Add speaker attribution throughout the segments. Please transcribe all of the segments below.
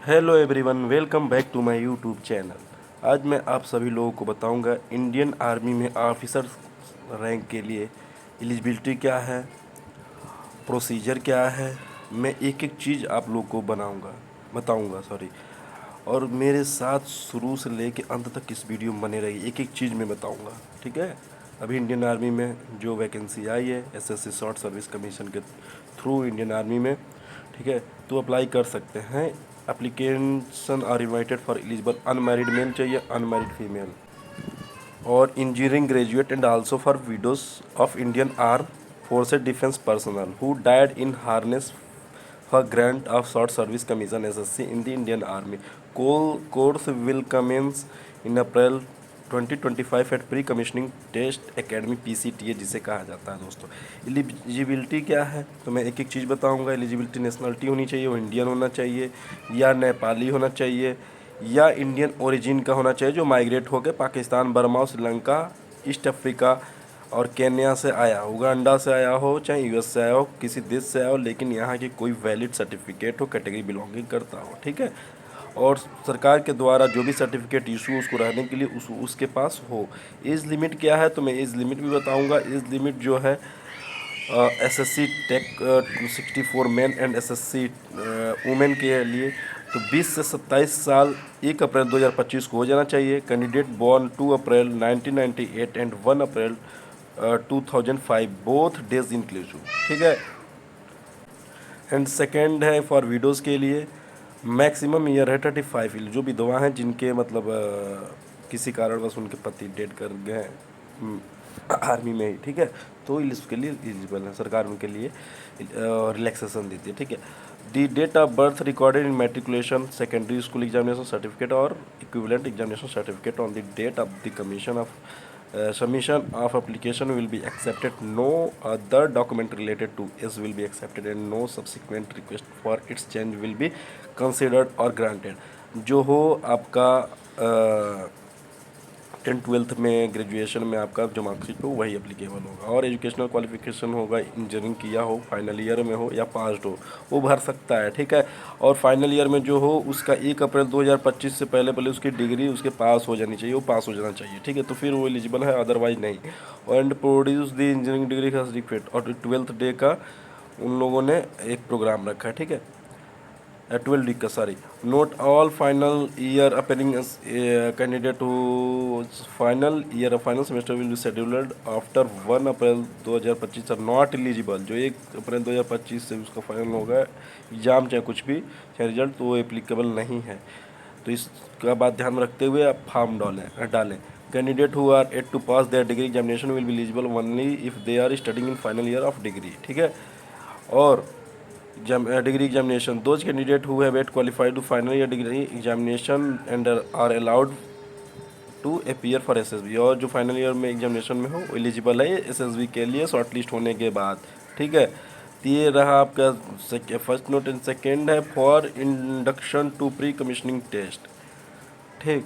Speaker 1: Hello everyone, welcome back to my YouTube channel. आज मैं आप सभी लोगों को बताऊंगा इंडियन आर्मी में ऑफिसर रैंक के लिए एलिजिबिलिटी क्या है, प्रोसीजर क्या है। मैं एक एक चीज़ आप लोग को बताऊंगा और मेरे साथ शुरू से लेके अंत तक इस वीडियो में बने रहिए, एक एक चीज़ मैं बताऊंगा। ठीक है। अभी इंडियन आर्मी में जो वैकेंसी आई है एसएससी शॉर्ट सर्विस कमीशन के थ्रू इंडियन आर्मी में, ठीक है, तो अप्लाई कर सकते हैं। Application are invited for eligible unmarried male चाहिए, अनमैरिड फीमेल, और engineering graduate and also for widows of Indian arm forces defence personnel who died in harness for grant of short service commission SSC in the Indian army. Course will commence in April 2025 at pre commissioning test academy पीसीटीए जिसे कहा जाता है। दोस्तों, eligibility क्या है तो मैं एक एक चीज़ बताऊंगा। एलिजिबिलिटी नेशनलिटी होनी चाहिए, वो इंडियन होना चाहिए या नेपाली होना चाहिए या इंडियन ओरिजिन का होना चाहिए जो माइग्रेट होकर Pakistan, Burma, Sri Lanka, east Africa और केन्या से आया, उगांडा से आया हो, चाहे यूएस से आया हो, किसी देश से आया हो, लेकिन यहाँ की कोई वैलिड सर्टिफिकेट हो, कैटेगरी बिलोंगिंग करता हो। ठीक है। और सरकार के द्वारा जो भी सर्टिफिकेट इशू उसको रहने के लिए उसके पास हो। एज लिमिट क्या है तो मैं एज लिमिट भी बताऊंगा। एज लिमिट जो है SSC tech 64 main and SSC women के लिए तो 20 से 27 साल 1 अप्रैल 2025 को हो जाना चाहिए। Candidate born 2 April 1998 and 1 April 2005 both days inclusive. ठीक है। एंड सेकेंड है फॉर विडोज़ के लिए मैक्सिमम ईयर है 35। जो विधवा हैं जिनके मतलब किसी कारणवश उनके पति डेड कर गए आर्मी में ही, ठीक है, तो इसके लिए एलिजिबल है। सरकार उनके लिए रिलैक्सेशन देती है। ठीक है। The date of birth recorded in matriculation secondary school examination certificate और equivalent examination certificate on the date of the commission of submission of application will be accepted. No other document related to it will be accepted and no subsequent request for its change will be considered or granted. जो हो आपका 10th-12th में, graduation में आपका जो marksheet हो वही applicable होगा। और एजुकेशनल क्वालिफिकेशन होगा, इंजीनियरिंग किया हो, फाइनल ईयर में हो या पास्ड हो, वो भर सकता है। ठीक है। और फाइनल ईयर में जो हो उसका 1 अप्रैल 2025 से पहले पहले उसकी डिग्री उसके पास हो जानी चाहिए, वो पास हो जाना चाहिए। ठीक है, तो फिर वो एलिजिबल है, अदरवाइज नहीं। And produce the engineering degree का सर्टिफिकेट, और 12th डे का उन लोगों ने एक प्रोग्राम रखा है। ठीक है। 12 वीक का, sorry. Note all final year appearing candidate who final year of final semester will be scheduled after 1 April 2025 are not eligible. जो 1 अप्रैल 2025 से उसका फाइनल होगा एग्जाम, चाहे कुछ भी, चाहे रिजल्ट, तो वो एप्लीकेबल नहीं है। तो इसका बात ध्यान में रखते हुए आप फॉर्म डालें। Candidate who are yet to pass their degree examination will be eligible only if they are studying in final year of degree. ठीक है। और degree examination, those candidate who have yet qualified to final year degree examination and are allowed to appear for SSB, और जो final year में examination में हो eligible है SSB के लिए शॉर्ट लिस्ट होने के बाद। ठीक है। तो ये रहा आपका फर्स्ट नोट। एंड सेकेंड है for induction to pre commissioning test. ठीक।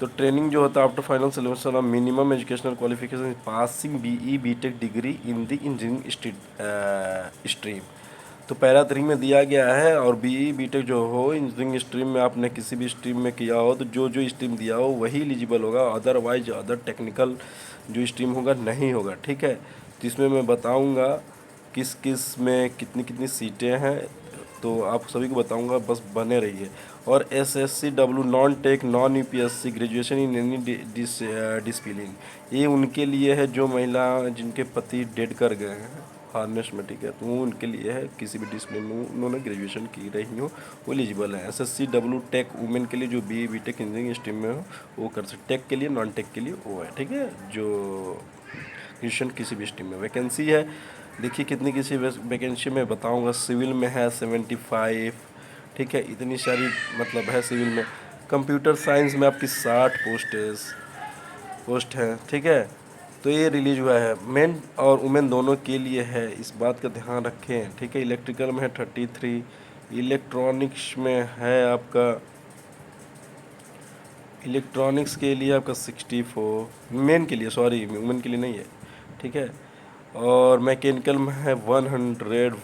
Speaker 1: तो ट्रेनिंग जो होता है after final syllabus of minimum educational qualification passing BE BTech degree in the engineering stream. तो पैरा 3 में दिया गया है, और BE BTech जो हो इंजीनियरिंग स्ट्रीम में आपने किसी भी स्ट्रीम में किया हो तो जो स्ट्रीम दिया हो वही एलिजिबल होगा, अदरवाइज अदर टेक्निकल जो स्ट्रीम होगा नहीं होगा। ठीक है। तो इसमें मैं बताऊंगा किस किस में कितनी कितनी सीटें हैं, तो आप सभी को बताऊंगा, बस बने रहिए। और SSCW non tech non UPSC graduation in any discipline, ये उनके लिए है जो महिला जिनके पति डेड कर गए हैं हार्नेस में। ठीक है, तो वो उनके लिए है, किसी भी डिसिप्लिन में उन्होंने ग्रेजुएशन की रही हो वो एलिजिबल है। SSCW टेक वुमेन के लिए जो BE BTech इंजीनियरिंग स्ट्रीम में हो वो कर सकते। टेक के लिए, नॉन टेक के लिए वो है। ठीक है, जो ग्रेजुएशन किसी भी स्ट्रीम में। वैकेंसी है, देखिए कितनी किसी वैकेंसी में बताऊंगा। सिविल में है 75। ठीक है, इतनी सारी मतलब है सिविल में। कंप्यूटर साइंस में आपकी 60 पोस्ट है। ठीक है, तो ये रिलीज हुआ है, मेन और वुमेन दोनों के लिए है, इस बात का ध्यान रखें। ठीक है। इलेक्ट्रिकल में है 33, इलेक्ट्रॉनिक्स में है आपका, इलेक्ट्रॉनिक्स के लिए आपका 64, मेन के लिए, सॉरी वुमेन के लिए नहीं है। ठीक है। और मैकेनिकल में है 101,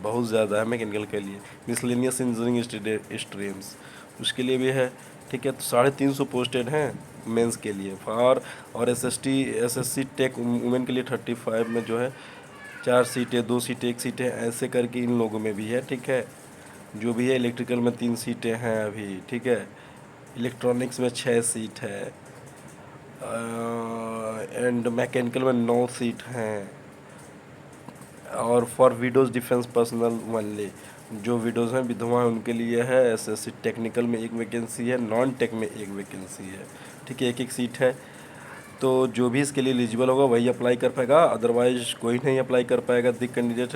Speaker 1: बहुत ज़्यादा है मैकेनिकल के लिए। मिसलेनियस इंजीनियरिंग स्ट्रीम्स उसके लिए भी है, ठीक है। तो 350 पोस्टेड हैं मेंस के लिए। और एसएससी टेक वुमेन के लिए 35 में जो है 4 सीटें, 2 सीटें, 1 सीटें, ऐसे करके इन लोगों में भी है, ठीक है। जो भी है इलेक्ट्रिकल में 3 सीटें हैं अभी, ठीक है। इलेक्ट्रॉनिक्स में 6 सीट है, एंड मैकेनिकल में 9 सीट हैं। और for widows defence personnel only, जो विडोज़ हैं, विधवा हैं, उनके लिए है। एसएससी टेक्निकल में 1 वैकेंसी है, नॉन टेक में 1 वैकेंसी है, ठीक है। 1-1 सीट है। तो जो भी इसके लिए एलिजिबल होगा वही अप्लाई कर पाएगा, अदरवाइज कोई नहीं अप्लाई कर पाएगा। The candidate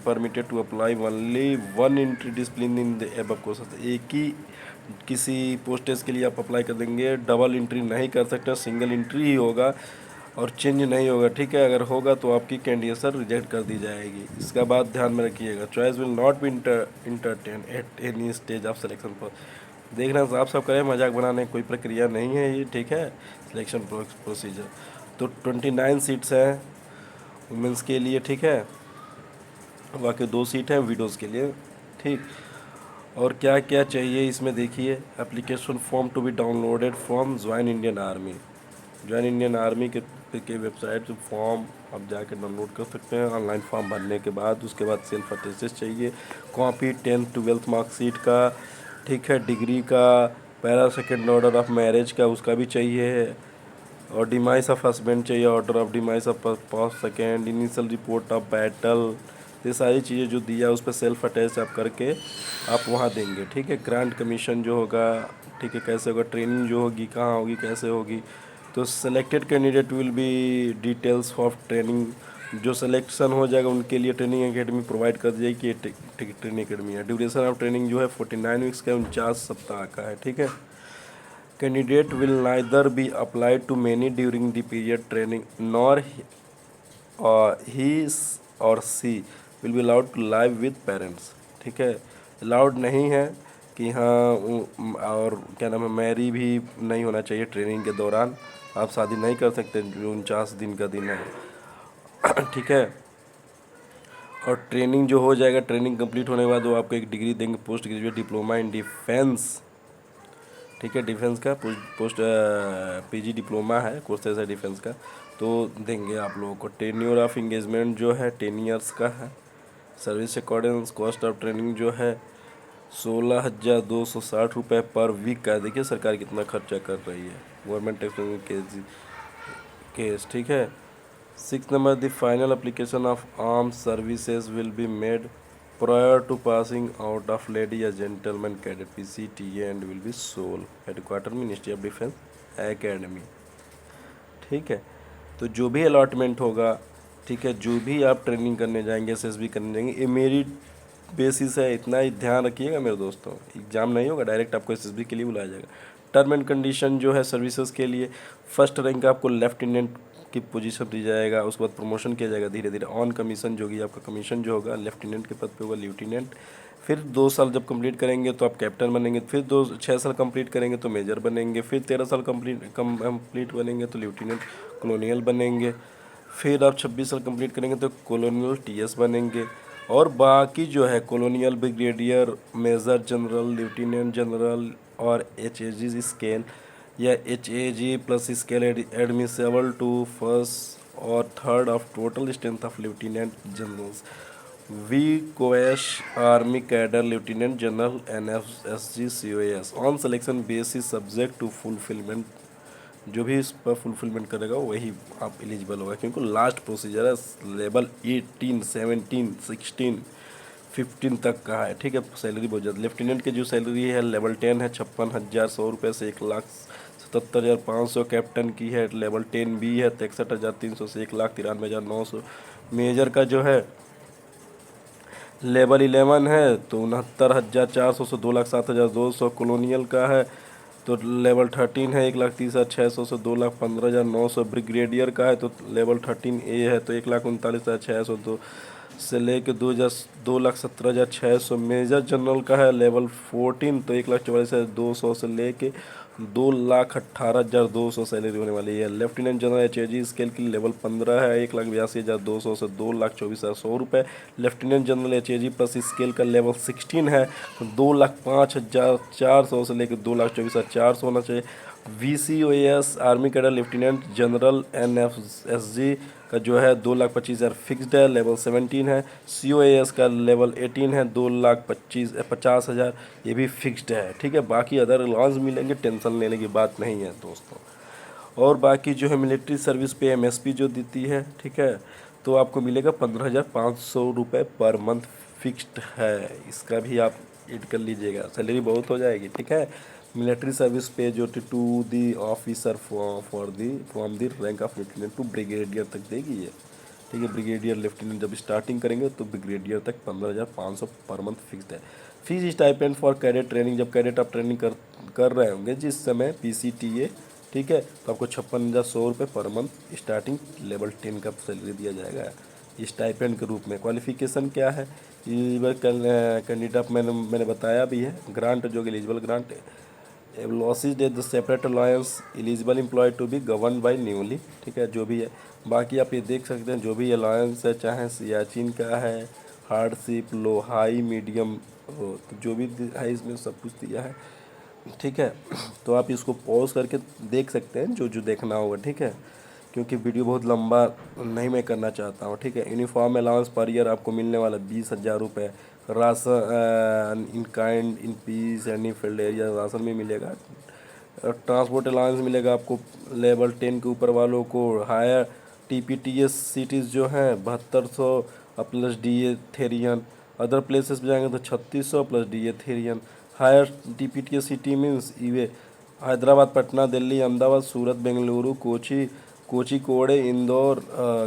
Speaker 1: permitted to apply only 1 entry discipline in the above courses. एक ही किसी पोस्टेज के लिए आप अप्लाई कर देंगे, डबल एंट्री नहीं कर सकते, सिंगल एंट्री ही होगा और चेंज नहीं होगा, ठीक है। अगर होगा तो आपकी कैंडिडेशन रिजेक्ट कर दी जाएगी। इसका बात ध्यान में रखिएगा। Choice will not be entertain at any stage of selection पर। देखना साफ साफ करें, मजाक बनाने की कोई प्रक्रिया नहीं है ये, ठीक है। सिलेक्शन प्रोसीजर तो 29 सीट्स हैं वुमेंस के लिए, ठीक है। बाकी 2 सीट हैं विडोज़ के लिए, ठीक। और क्या क्या चाहिए इसमें देखिए। Application form to be downloaded from join Indian army. Join Indian army के वेबसाइट से फॉर्म आप जाके डाउनलोड कर सकते हैं। ऑनलाइन फॉर्म भरने के बाद उसके बाद सेल्फ अटेस्टेड चाहिए, कॉपी 10th 12th मार्कशीट का, ठीक है। डिग्री का, para second order of marriage का उसका भी चाहिए, और डिमाइस ऑफ हस्बैंड चाहिए, order of demise of post second, initial report of battle. ये सारी चीज़ें जो दिया उस पर सेल्फ अटैच आप करके आप वहाँ देंगे, ठीक है। ग्रांट कमीशन जो होगा, ठीक है, कैसे होगा, ट्रेनिंग जो होगी कहाँ होगी, कैसे होगी। तो selected candidate will B details of training. जो सिलेक्शन हो जाएगा उनके लिए ट्रेनिंग एकेडमी प्रोवाइड कर दी जाएगी कि ये ट्रेनिंग एकेडमी है। ड्यूरेशन ऑफ ट्रेनिंग जो है 49 वीक्स का, 49 सप्ताह का है, ठीक है। Candidate will neither be applied to many during the period training nor he और she will be allowed to live with parents, ठीक है। अलाउड नहीं है कि हाँ और क्या नाम है, मैरी भी नहीं होना चाहिए ट्रेनिंग के दौरान। आप शादी नहीं कर सकते जो 49 दिन का दिन है, ठीक है। और ट्रेनिंग जो हो जाएगा, ट्रेनिंग कंप्लीट होने के बाद वो आपको एक डिग्री देंगे, post graduate diploma in defence, ठीक है। डिफेंस का पोस्ट पीजी डिप्लोमा है, कोर्सेज है डिफेंस का, तो देंगे आप लोगों को। टेन्योर ऑफ इंगेजमेंट जो है 10 ईयर्स का है। Service accordance cost of training जो है 16,260 रुपये पर वीक का है। देखिए सरकार कितना खर्चा कर रही है, गवर्नमेंट टैक्स केस, ठीक है। 6 number, the final application of arm services will be made prior to passing out of lady or gentleman cadet PCTA and will be sole headquarter Ministry of Defense Academy, ठीक है। तो जो भी allotment होगा, ठीक है, जो भी आप ट्रेनिंग करने जाएंगे, एसएसबी करने जाएंगे, ये मेरिट बेसिस है, इतना ही ध्यान रखिएगा मेरे दोस्तों। एग्जाम नहीं होगा, डायरेक्ट आपको एसएसबी के लिए बुलाया जाएगा। टर्म एंड कंडीशन जो है सर्विसेज के लिए, फर्स्ट रैंक आपको लेफ्टिनेंट की पोजीशन दी जाएगा, उसके बाद प्रमोशन किया जाएगा धीरे धीरे। ऑन कमीशन जो होगी आपका कमीशन जो होगा लेफ्टिनेंट के पद पे होगा लेफ्टिनेंट। फिर 2 साल जब कंप्लीट करेंगे तो आप कैप्टन बनेंगे, फिर 6 साल कंप्लीट करेंगे तो मेजर बनेंगे, फिर 13 साल कंप्लीट बनेंगे तो लेफ्टिनेंट कॉलोनियल बनेंगे, फिर आप 26 साल कंप्लीट करेंगे तो कॉलोनियल टीएस बनेंगे। और बाकी जो है colonial, brigadier, major general, lieutenant general और HAG स्केल या HAG plus scale admissible to first और third of total strength of lieutenant generals. We कोएश army cadre lieutenant general NFSG COS on selection basis subject to fulfilment. जो भी इस पर fulfilment करेगा वही आप एलिजिबल होगा, क्योंकि लास्ट प्रोसीजर है लेवल 18, 17, 16, 15 तक का है, ठीक है। सैलरी बहुत ज़्यादा, लेफ्टिनेंट की जो सैलरी है लेवल 10 है 56,100 रुपये से 1,77,500। कैप्टन की है लेवल 10B है 63,300 से 1,93,900। मेजर का जो है लेवल 11 है तो 69,400 से 2,07,200। कॉलोनियल का है तो लेवल 13 है 1,30,600 से 2,15,900। ब्रिगेडियर का है तो लेवल 13A है तो 1,39,600 से लेके 2,17,600। मेजर जनरल का है लेवल 14 तो 1,44,200 से लेके 2,18,200 सैलरी होने वाली है। लेफ्टिनेंट जनरल HAG स्केल की लेवल 15 है 1,82,200 से 2,24,100 रुपये। Lieutenant general HAG plus scale का लेवल 16 है तो 2,05,400 से लेकर 2,24,400 होना चाहिए। VCOAS army cadre lieutenant general NFSG का जो है 2,25,000 फिक्स्ड है, लेवल 17 है। COAS का लेवल 18 है, 2,50,000 ये भी फिक्स्ड है, ठीक है। बाकी अदर अलाउंस मिलेंगे, टेंशन लेने की बात नहीं है दोस्तों। और बाकी जो है मिलिट्री सर्विस पे MSP जो देती है, ठीक है, तो आपको मिलेगा 15,500 रुपये पर मंथ फिक्स्ड है। इसका भी आप ऐड कर लीजिएगा, सैलरी बहुत हो जाएगी, ठीक है। मिलिट्री सर्विस पे जो to the officer for the from the rank of lieutenant to brigadier तक देगी ये, ठीक है। ब्रिगेडियर लेफ्टिनेंट जब स्टार्टिंग करेंगे तो ब्रिगेडियर तक 15,500 पर मंथ फिक्स्ड है। Fees stipend for cadet training, जब कैडेट आप ट्रेनिंग कर रहे होंगे जिस समय PCTA, ठीक है, तो आपको 56,100 रुपये पर मंथ स्टार्टिंग लेवल 10 का सैलरी दिया जाएगा स्टाइपेंड के रूप में। क्वालिफिकेशन क्या है, एलिजिबल कैंडिडेट मैंने बताया भी है। ग्रांट जो eligible grant losses date the separate allowance eligible employ to be govern by newly, ठीक है, जो भी है। बाकी आप ये देख सकते हैं जो भी अलायंस है, चाहे सियाचिन का है, हार्डशिप, लो, हाई, मीडियम हो, तो जो भी है इसमें सब कुछ दिया है, ठीक है। तो आप इसको पॉज करके देख सकते हैं जो जो देखना होगा, ठीक है, क्योंकि वीडियो बहुत लंबा नहीं मैं करना चाहता हूँ, ठीक है। यूनिफॉर्म अलाउंस पर ईयर आपको मिलने वाला 20,000 रुपये। Ration in kind in peace and in field area ration भी मिलेगा। ट्रांसपोर्ट अलाउंस मिलेगा आपको लेवल 10 के ऊपर वालों को। हायर TPTS सिटीज़ जो हैं 7200 plus DA thereon. Other places पे जाएंगे तो 3600 plus DA thereon. Higher TPTS city means ईवे हैदराबाद, पटना, दिल्ली, अहमदाबाद, सूरत, बेंगलुरु, कोझिकोड, इंदौर,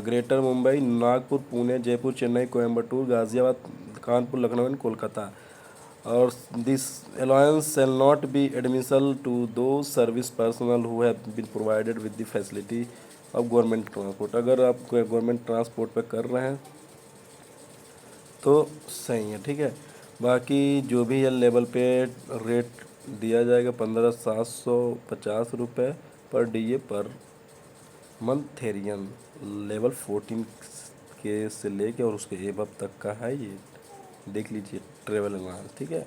Speaker 1: ग्रेटर मुंबई, नागपुर, पुणे, जयपुर, चेन्नई, कोयम्बटूर, गाजियाबाद, कानपुर, लखनऊ एंड कोलकाता। और this allowance shall not be admissible to those service personnel who have been provided with the facility of government transport। अगर आप government transport पे कर रहे हैं तो सही है, ठीक है। बाकी जो भी है लेवल पे रेट दिया जाएगा 15,750 रुपये पर DA पर मंथ थेरियन। लेवल 14 के से लेके और उसके एबव तक का है ये, देख लीजिए ट्रेवल अलाउंस, ठीक है।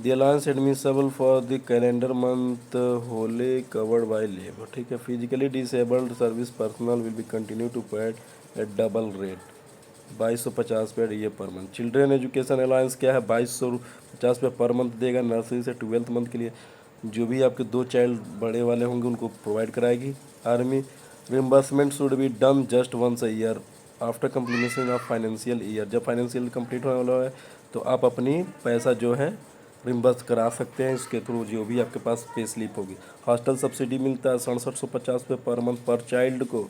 Speaker 1: The allowance admissible for the calendar month wholly covered by labour, ठीक है। Physically disabled service personnel will be continue to paid at double rate 2,250 रुपये DA per month. Children education allowance क्या है, 2,250 रुपये per month देगा nursery से 12th month के लिए। जो भी आपके 2 चाइल्ड बड़े वाले होंगे उनको प्रोवाइड कराएगी army. Reimbursement should be done just once a year after completion of financial year. जब फाइनेंशियल कंप्लीट होने वाला है तो आप अपनी पैसा जो है रिम्बर्स करा सकते हैं इसके थ्रू, जो भी आपके पास पे स्लिप होगी। हॉस्टल सब्सिडी मिलता है 6750 रुपये पर मंथ पर चाइल्ड को।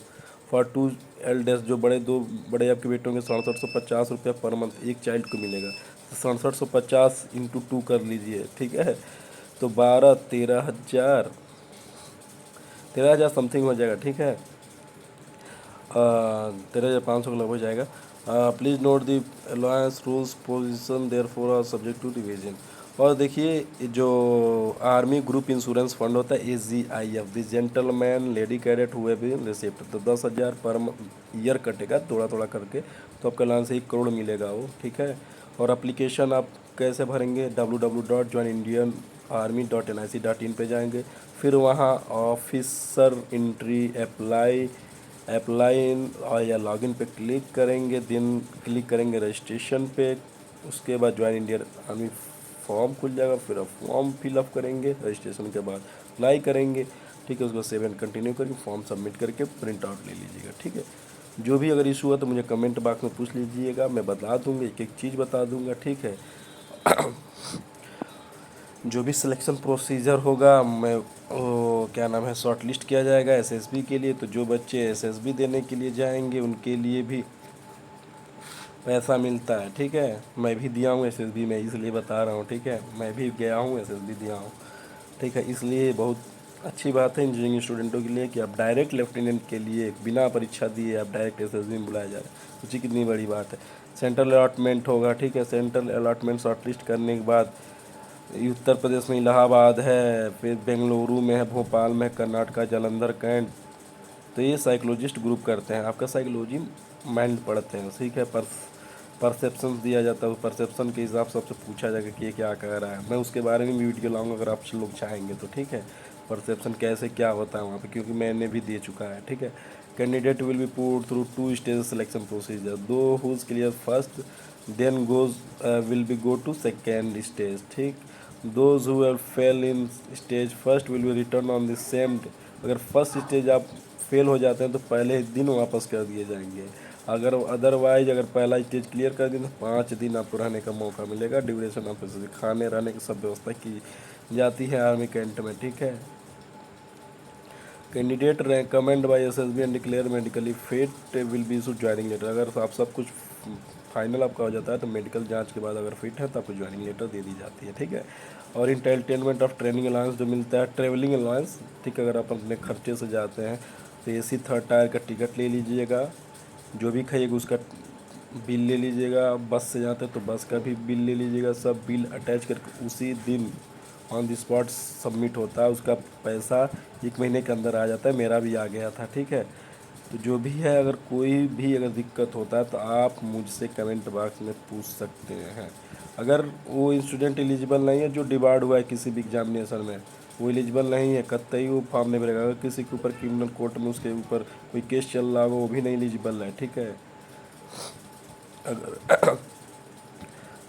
Speaker 1: फॉर 2 एल्डेस्ट जो दो बड़े आपके बेटे होंगे 6750 रुपये पर मंथ एक चाइल्ड को मिलेगा। तो 6750 इंटू 2 कर लीजिए, ठीक है, तो 13,000 समथिंग हो जाएगा, ठीक है। 13,500 का लगभग हो जाएगा। Please note the allowance rules position therefore are subject to revision. और देखिए जो आर्मी ग्रुप इंश्योरेंस फंड होता है AGIF, the gentleman lady cadet हुए भी रिसिप्ट, तो 10,000 पर ईयर कटेगा थोड़ा थोड़ा करके, तो आपका अलायंस 1 करोड़ मिलेगा वो, ठीक है। और एप्लीकेशन आप कैसे भरेंगे, www.joinindianarmy.nic.in पे जाएंगे, फिर वहाँ ऑफिसर एंट्री अप्लाई इन या लॉगिन पे क्लिक करेंगे, देन क्लिक करेंगे रजिस्ट्रेशन पे। उसके बाद ज्वाइन इंडियन आर्मी फॉर्म खुल जाएगा, फिर आप फॉर्म फिलअप करेंगे, रजिस्ट्रेशन के बाद अप्लाई करेंगे, ठीक है। उसको सेव एंड कंटिन्यू करके फॉर्म सबमिट करके प्रिंट आउट ले लीजिएगा, ठीक है। जो भी अगर इशू है तो मुझे कमेंट बॉक्स में पूछ लीजिएगा, मैं बता दूँगा, एक एक चीज़ बता दूँगा, ठीक है। जो भी सिलेक्शन प्रोसीजर होगा मैं क्या नाम है शॉर्ट लिस्ट किया जाएगा SSB के लिए। तो जो बच्चे SSB देने के लिए जाएंगे उनके लिए भी पैसा मिलता है, ठीक है। मैं भी दिया हूँ SSB में, इसलिए बता रहा हूँ, ठीक है। मैं भी गया हूँ SSB दिया हूँ, ठीक है। इसलिए बहुत अच्छी बात है इंजीनियरिंग स्टूडेंटों के लिए कि आप डायरेक्ट लेफ्टिनेंट के लिए बिना परीक्षा दिए आप डायरेक्ट SSB में बुलाया जा रहा है, सोचिए कितनी बड़ी बात है। सेंट्रल अलॉटमेंट होगा, ठीक है। सेंट्रल अलॉटमेंट शॉर्टलिस्ट करने के बाद उत्तर प्रदेश में इलाहाबाद है, फिर बेंगलुरु में है, भोपाल में है, कर्नाटका जालंधर कैंट। तो ये साइकोलॉजिस्ट ग्रुप करते हैं, आपका साइकोलॉजी माइंड पढ़ते हैं, ठीक है। परसेप्शन दिया जाता है, परसेप्शन के हिसाब से आपसे पूछा जाएगा कि ये क्या कह रहा है। मैं उसके बारे में भी वीडियो लाऊंगा अगर आप लोग चाहेंगे तो, ठीक है। परसेप्शन कैसे क्या होता है वहाँ पे, क्योंकि मैंने भी दे चुका है, ठीक है। Candidate will be put through 2 stage selection procedure, दो whose clear first then goes will be go to second stage, ठीक। Those who have fail in stage first will be return on the same. अगर first stage आप fail हो जाते हैं तो पहले ही दिन वापस कर दिए जाएंगे। अगर अदरवाइज अगर पहला स्टेज क्लियर कर दें तो 5 दिन आपको रहने का मौका मिलेगा। ड्यूरेशन ऑफ खाने रहने की सब व्यवस्था की जाती है आर्मी कैंट में, ठीक है। Candidate recommend by SSB and declare medically fit will be issue joining letter. अगर आप सब कुछ फाइनल आपका हो जाता है तो मेडिकल जांच के बाद अगर फिट है तो आपको ज्वाइनिंग लेटर दे दी जाती है, ठीक है। और इंटरटेनमेंट ऑफ ट्रेनिंग अलाउंस जो मिलता है, ट्रेवलिंग अलाउंस, ठीक है। अगर आप अपने खर्चे से जाते हैं तो एसी 3rd टायर का टिकट ले लीजिएगा, जो भी खाइएगा उसका बिल ले लीजिएगा। बस से जाते हैं तो बस का भी बिल ले लीजिएगा, सब बिल अटैच करके उसी दिन ऑन द स्पॉट सबमिट होता है। उसका पैसा 1 महीने के अंदर आ जाता है, मेरा भी आ गया था, ठीक है। तो जो भी है, अगर कोई भी अगर दिक्कत होता है तो आप मुझसे कमेंट बॉक्स में पूछ सकते हैं। अगर वो स्टूडेंट एलिजिबल नहीं है जो डिबार्ड हुआ है किसी भी एग्जामिनेशन में, वो एलिजिबल नहीं है, कतई वो फॉर्म नहीं भरेगा। अगर किसी के ऊपर क्रिमिनल कोर्ट में उसके ऊपर कोई केस चल रहा हो वो भी नहीं एलिजिबल है, ठीक है। अगर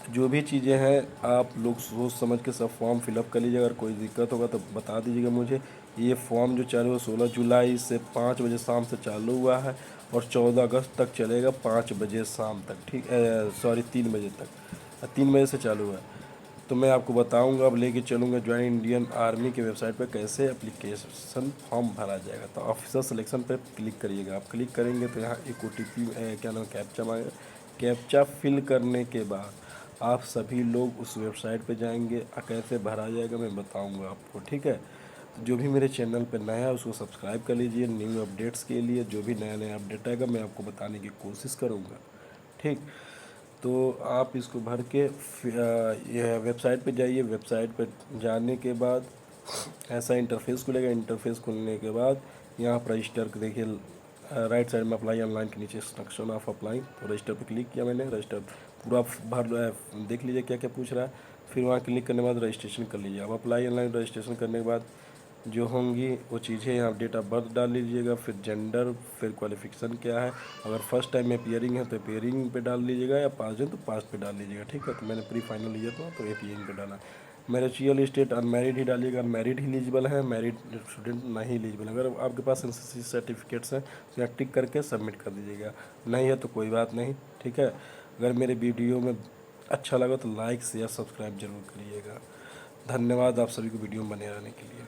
Speaker 1: जो भी चीज़ें हैं आप लोग सोच समझ के सब फॉर्म फिलअप कर लीजिए। अगर कोई दिक्कत होगा तो बता दीजिएगा मुझे। ये फॉर्म जो चालू है 16 जुलाई से 5 बजे शाम से चालू हुआ है और 14 अगस्त तक चलेगा 5 बजे शाम तक, ठीक, सॉरी 3 बजे तक, 3 बजे से चालू है। तो मैं आपको बताऊंगा, अब लेके चलूँगा ज्वाइन इंडियन आर्मी के वेबसाइट पर कैसे एप्लीकेशन फॉर्म भरा जाएगा। तो ऑफिसर सिलेक्शन पर क्लिक करिएगा। आप क्लिक करेंगे तो यहाँ एक OTP क्या नाम कैप्चा मांगेगा। कैप्चा फिल करने के बाद आप सभी लोग उस वेबसाइट पे जाएंगे। कैसे भरा जाएगा मैं बताऊंगा आपको, ठीक है। तो जो भी मेरे चैनल पे नया है उसको सब्सक्राइब कर लीजिए। न्यू अपडेट्स के लिए जो भी नया नया अपडेट आएगा मैं आपको बताने की कोशिश करूँगा, ठीक। तो आप इसको भर के यह वेबसाइट पे जाइए। वेबसाइट पे जाने के बाद ऐसा इंटरफेस खुलेगा। इंटरफेस खुलने के बाद यहाँ पर रजिस्टर देखिए, राइट साइड में अप्लाई ऑनलाइन के नीचे इंस्ट्रक्शन ऑफ अप्लाई, तो रजिस्टर पे क्लिक किया मैंने। रजिस्टर पूरा भर देख लीजिए क्या क्या पूछ रहा है। फिर वहाँ क्लिक करने के बाद रजिस्ट्रेशन कर लीजिए। अब अप्लाई ऑनलाइन रजिस्ट्रेशन करने के बाद जो होंगी वो चीज़ें यहाँ डेट ऑफ बर्थ डाल लीजिएगा, फिर जेंडर, फिर क्वालिफिकेशन क्या है। अगर फर्स्ट टाइम अपियरिंग है तो अपियरिंग पे डाल लीजिएगा, या पास है तो पास पे डाल लीजिएगा, ठीक है। तो मैंने प्री फाइनल ईयर था तो अपियरिंग पे डाला। मैरिजियल स्टेट अनमैरिड ही डालिएगा। मैरिड ही एलिजिबल है, मैरिड स्टूडेंट नहीं एलिजिबल। अगर आपके पास एनसीसी सर्टिफिकेट्स हैं तो यहाँ टिक करके सबमिट कर दीजिएगा। नहीं है तो कोई बात नहीं, ठीक है। अगर मेरे वीडियो में अच्छा लगा तो लाइक शेयर सब्सक्राइब जरूर करिएगा। धन्यवाद आप सभी को वीडियो में बने रहने के लिए।